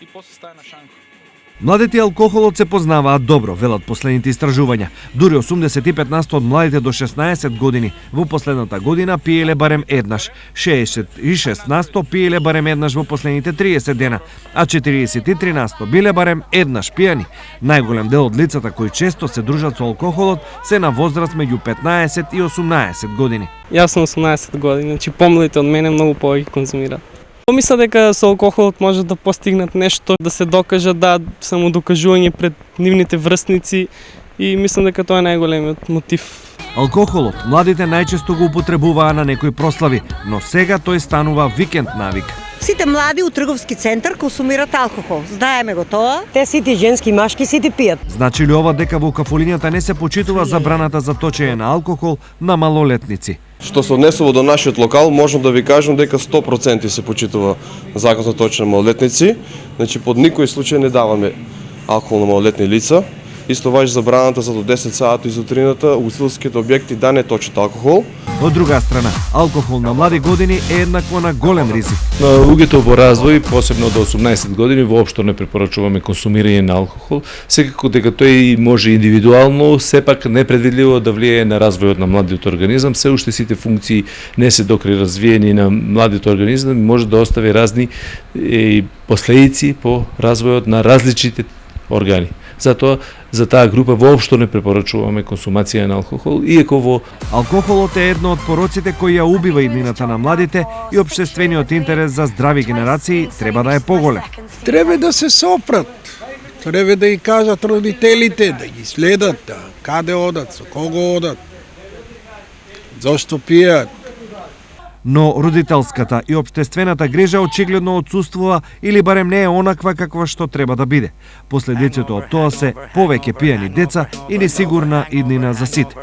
И после стаја на шанко. Младите и алкохолот се познаваат добро, велат последните истражувања. Дури 85% од младите до 16 години во последната година пиеле барем еднаш, 66% пиеле барем еднаш во последните 30 дена, а 43% биле барем еднаш пијани. Најголем дел од лицата кои често се дружат со алкохолот се на возраст меѓу 15 и 18 години. Јас сум 18 години, значи помладите од мене многу повеќе конзумираат. Мисля дека со алкохолот може да постигнат нешто, да се докажат, да самодокажување пред нивните врсници и мислам дека тоа е најголемиот мотив. Алкохолот младите најчесто го употребуваа на некои прослави, но сега тој станува викенд навик. Сите млади у трговски центар консумират алкохол. Знаеме го тоа. Те сите женски и машки сите пијат. Значи ли ова дека во кафулињата не се почитува забраната за точење на алкохол на малолетници? Што се однесува до нашиот локал, можам да ви кажам дека 100% се почитува закон за точење на малолетници. Значи под никој случај не даваме алкохол на малолетни лица. Исто важи забраната за до 10 сати изутрината ugostителските објекти да не точат алкохол. Од друга страна, алкохол на млади години е еднакво на голем ризик. На луѓето во развој, посебно до 18 години, воопшто не препорачуваме консумирање на алкохол. Секако дека тој може индивидуално, сепак непредвидливо да влијае на развојот на младиот организам. Се уште сите функции не се докрај развиени на младиот организам, може да остави разни последици по развојот на различните органи. Затоа за таа група воопшто не препорачуваме консумација на алкохол, иако во алкохолот е едно од пороците кои ја убива иднината на младите и општествениот интерес за здрави генерации треба да е поголем. Треба да се сопрат. Треба да ги кажат родителите, да ги следат, да каде одат, со кого одат. Зошто пијат? Но родителската и општествената грижа очигледно отсуствува или барем не е онаква каква што треба да биде. Последиците од тоа се повеќе пијани деца и несигурна иднина за сите.